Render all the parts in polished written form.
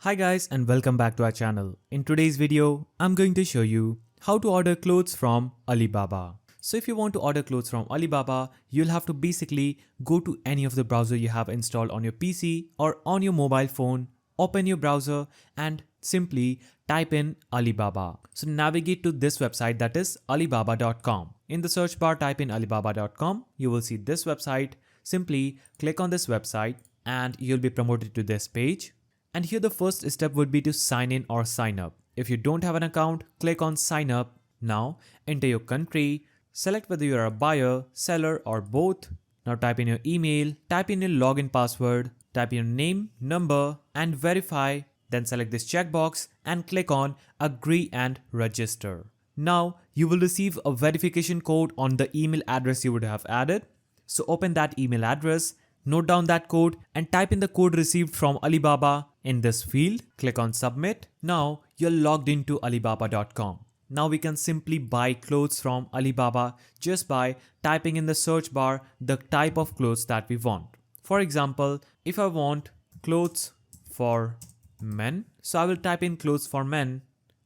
Hi guys and welcome back to our channel. In today's video, I'm going to show you how to order clothes from Alibaba. So if you want to order clothes from Alibaba, you'll have to basically go to any of the browser you have installed on your PC or on your mobile phone, open your browser and simply type in Alibaba. So navigate to this website, that is alibaba.com. In the search bar, type in alibaba.com. You will see this website. Simply click on this website and you'll be promoted to this page. And here the first step would be to sign in or sign up. If you don't have an account, click on sign up. Now enter your country, select whether you are a buyer, seller or both. Now type in your email, type in your login password, type in your name, number and verify. Then select this checkbox and click on agree and register. Now you will receive a verification code on the email address you would have added. So open that email address, note down that code and type in the code received from Alibaba in this field. Click on submit. Now you're logged into alibaba.com. Now we can simply buy clothes from Alibaba just by typing in the search bar the type of clothes that we want. For example, if I want clothes for men, so I will type in clothes for men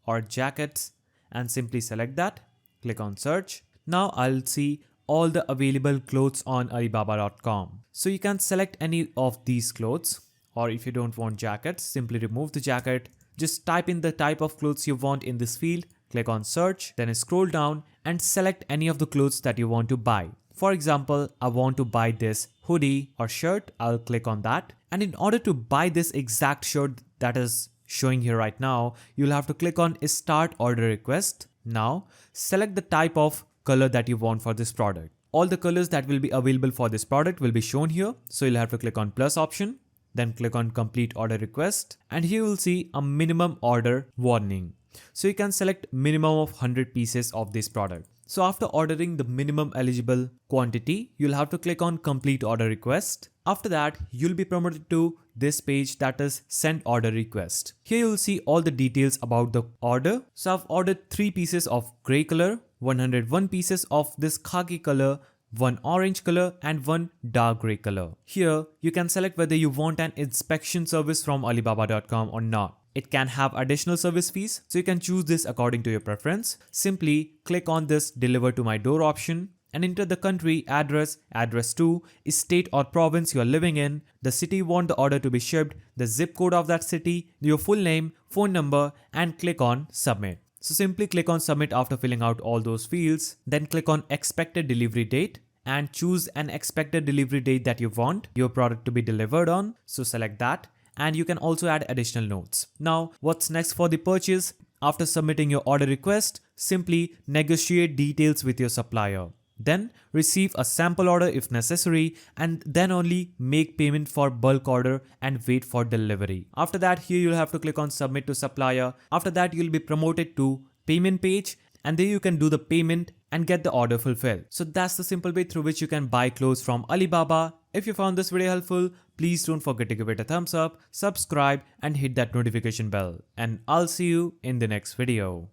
or jackets and simply select that. Click on search. Now I'll see all the available clothes on alibaba.com. So you can select any of these clothes, or if you don't want jackets, simply remove the jacket. Just type in the type of clothes you want in this field, click on search, then scroll down and select any of the clothes that you want to buy. For example, I want to buy this hoodie or shirt. I'll click on that. And in order to buy this exact shirt that is showing here right now, you'll have to click on start order request. Now select the type of color that you want for this product. All the colors that will be available for this product will be shown here. So you'll have to click on plus option, then click on complete order request. And here you will see a minimum order warning. So you can select minimum of 100 pieces of this product. So after ordering the minimum eligible quantity, you'll have to click on complete order request. After that, you'll be promoted to this page, that is send order request. Here you'll see all the details about the order. So I've ordered 3 pieces of gray color, 101 pieces of this khaki color, 1 orange color and 1 dark gray color. Here you can select whether you want an inspection service from alibaba.com or not. It can have additional service fees, so you can choose this according to your preference. Simply click on this deliver to my door option and enter the country, address to, state or province you are living in, the city you want the order to be shipped, the zip code of that city, your full name, phone number and click on submit. So simply click on submit after filling out all those fields. Then click on expected delivery date and choose an expected delivery date that you want your product to be delivered on. So select that. And you can also add additional notes. Now, what's next for the purchase? After submitting your order request, simply negotiate details with your supplier. Then receive a sample order if necessary and then only make payment for bulk order and wait for delivery. After that, here you'll have to click on submit to supplier. After that, you'll be promoted to payment page and there you can do the payment and get the order fulfilled. So that's the simple way through which you can buy clothes from Alibaba. If you found this video helpful, please don't forget to give it a thumbs up, subscribe and hit that notification bell. And I'll see you in the next video.